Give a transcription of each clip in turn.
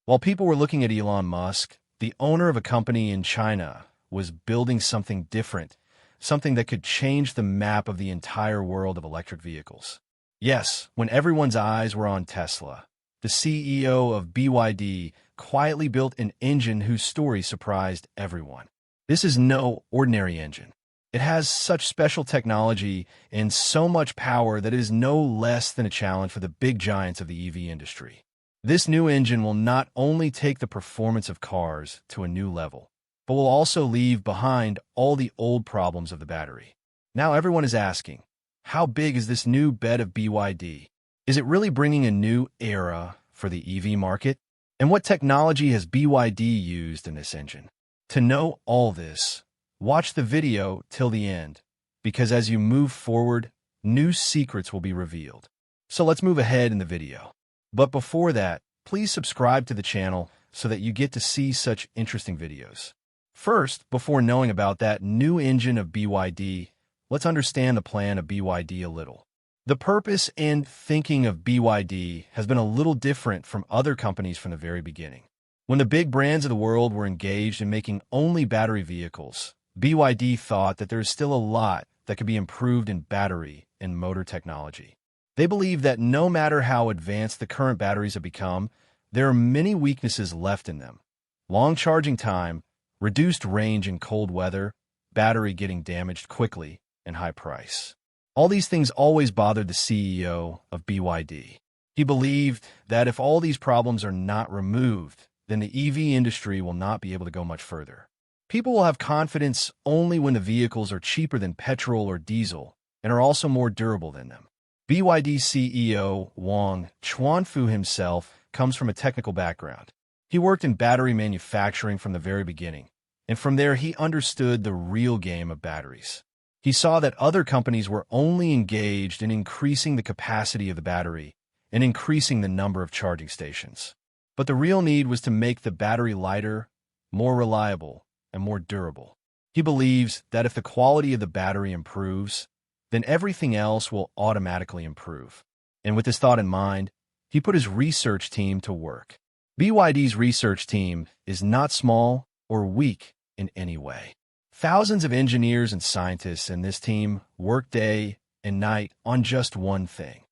While people were looking at Elon Musk, the owner of a company in China was building something different, something that could change the map of the entire world of electric vehicles. Yes, when everyone's eyes were on Tesla, the CEO of BYD quietly built an engine whose story surprised everyone. This is no ordinary engine. It has such special technology and so much power that it is no less than a challenge for the big giants of the EV industry. This new engine will not only take the performance of cars to a new level, but will also leave behind all the old problems of the battery. Now everyone is asking, how big is this new bed of BYD? Is it really bringing a new era for the EV market? And what technology has BYD used in this engine? To know all this, watch the video till the end, because as you move forward, new secrets will be revealed. So let's move ahead in the video. But before that, please subscribe to the channel so that you get to see such interesting videos. First, before knowing about that new engine of BYD, let's understand the plan of BYD a little. The purpose and thinking of BYD has been a little different from other companies from the very beginning. When the big brands of the world were engaged in making only battery vehicles, BYD thought that there is still a lot that could be improved in battery and motor technology. They believe that no matter how advanced the current batteries have become, there are many weaknesses left in them. Long charging time, reduced range in cold weather, battery getting damaged quickly, and high price. All these things always bothered the CEO of BYD. He believed that if all these problems are not removed, then the EV industry will not be able to go much further. People will have confidence only when the vehicles are cheaper than petrol or diesel and are also more durable than them. BYD CEO Wang Chuanfu himself comes from a technical background. He worked in battery manufacturing from the very beginning, and from there he understood the real game of batteries. He saw that other companies were only engaged in increasing the capacity of the battery and increasing the number of charging stations. But the real need was to make the battery lighter, more reliable, and more durable. He believes that if the quality of the battery improves, then everything else will automatically improve. And with this thought in mind, he put his research team to work. BYD's research team is not small or weak in any way. Thousands of engineers and scientists in this team work day and night on just one thing: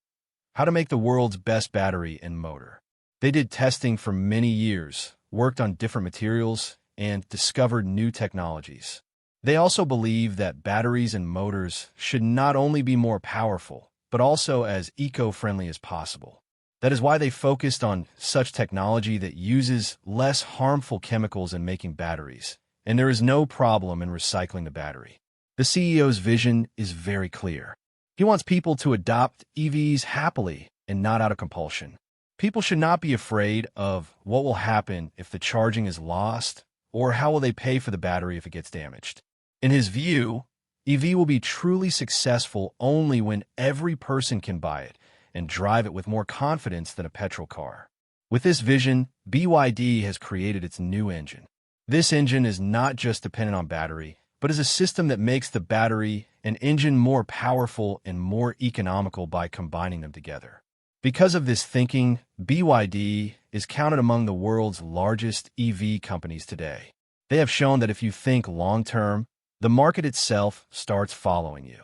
how to make the world's best battery and motor. They did testing for many years, worked on different materials, and discovered new technologies. They also believe that batteries and motors should not only be more powerful, but also as eco-friendly as possible. That is why they focused on such technology that uses less harmful chemicals in making batteries, and there is no problem in recycling the battery. The CEO's vision is very clear. He wants people to adopt EVs happily and not out of compulsion. People should not be afraid of what will happen if the charging is lost, or how will they pay for the battery if it gets damaged. In his view, EV will be truly successful only when every person can buy it and drive it with more confidence than a petrol car. With this vision, BYD has created its new engine. This engine is not just dependent on battery, but is a system that makes the battery and engine more powerful and more economical by combining them together. Because of this thinking, BYD is counted among the world's largest EV companies today. They have shown that if you think long-term, the market itself starts following you.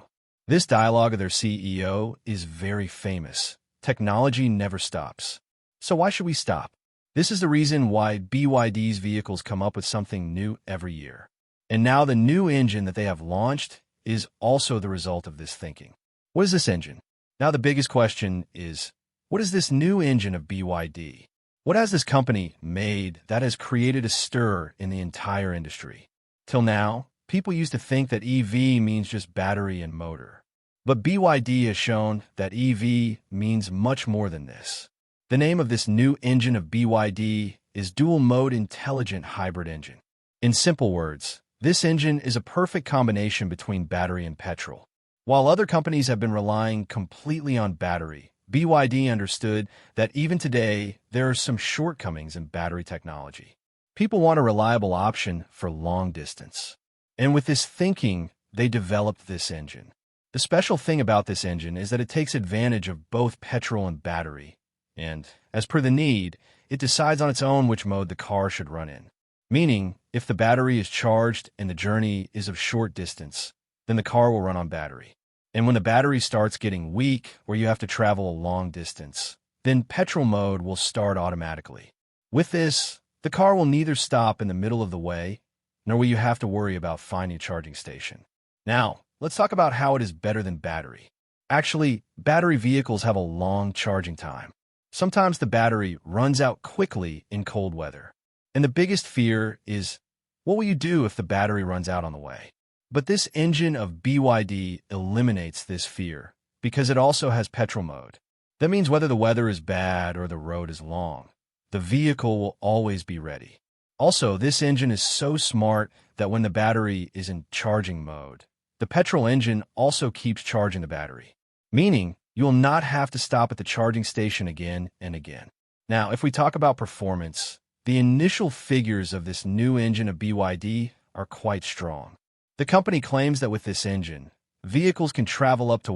This dialogue of their CEO is very famous. Technology never stops. So why should we stop? This is the reason why BYD's vehicles come up with something new every year. And now the new engine that they have launched is also the result of this thinking. What is this engine? Now the biggest question is, what is this new engine of BYD? What has this company made that has created a stir in the entire industry? Till now, people used to think that EV means just battery and motor. But BYD has shown that EV means much more than this. The name of this new engine of BYD is Dual Mode Intelligent Hybrid Engine. In simple words, this engine is a perfect combination between battery and petrol. While other companies have been relying completely on battery, BYD understood that even today, there are some shortcomings in battery technology. People want a reliable option for long distance. And with this thinking, they developed this engine. The special thing about this engine is that it takes advantage of both petrol and battery, and, as per the need, it decides on its own which mode the car should run in. Meaning, if the battery is charged and the journey is of short distance, then the car will run on battery. And when the battery starts getting weak or you have to travel a long distance, then petrol mode will start automatically. With this, the car will neither stop in the middle of the way, nor will you have to worry about finding a charging station. Now, let's talk about how it is better than battery. Actually, battery vehicles have a long charging time. Sometimes the battery runs out quickly in cold weather. And the biggest fear is, what will you do if the battery runs out on the way? But this engine of BYD eliminates this fear because it also has petrol mode. That means whether the weather is bad or the road is long, the vehicle will always be ready. Also, this engine is so smart that when the battery is in charging mode, the petrol engine also keeps charging the battery, meaning you will not have to stop at the charging station again and again. Now, if we talk about performance, the initial figures of this new engine of BYD are quite strong. The company claims that with this engine, vehicles can travel up to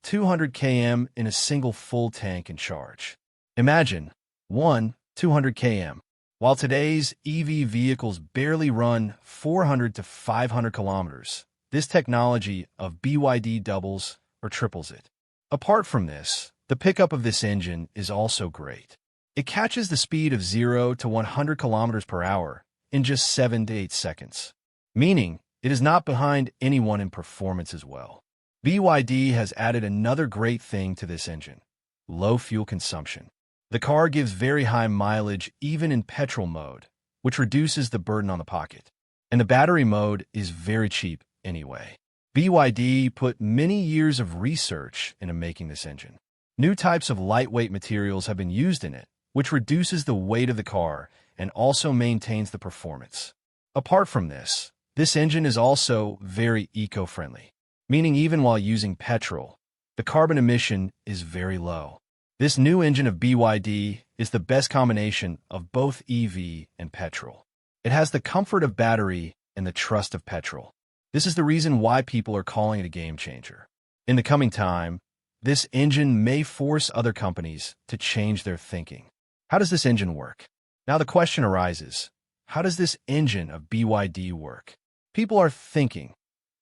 200 km in a single full tank and charge. Imagine, 200 km. While today's EV vehicles barely run 400 to 500 kilometers, this technology of BYD doubles or triples it. Apart from this, the pickup of this engine is also great. It catches the speed of 0 to 100 kilometers per hour in just 7 to 8 seconds, meaning it is not behind anyone in performance as well. BYD has added another great thing to this engine: low fuel consumption. The car gives very high mileage even in petrol mode, which reduces the burden on the pocket. And the battery mode is very cheap anyway. BYD put many years of research into making this engine. New types of lightweight materials have been used in it, which reduces the weight of the car and also maintains the performance. Apart from this engine is also very eco-friendly, meaning even while using petrol, the carbon emission is very low. This new engine of BYD is the best combination of both EV and petrol. It has the comfort of battery and the trust of petrol. This is the reason why people are calling it a game changer. In the coming time, this engine may force other companies to change their thinking. How does this engine work? Now the question arises, how does this engine of BYD work? People are thinking,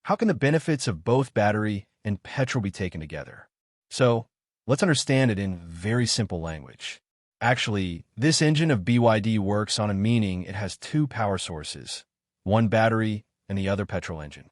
how can the benefits of both battery and petrol be taken together? So, let's understand it in very simple language. Actually, this engine of BYD works on a meaning it has two power sources, one battery and the other petrol engine.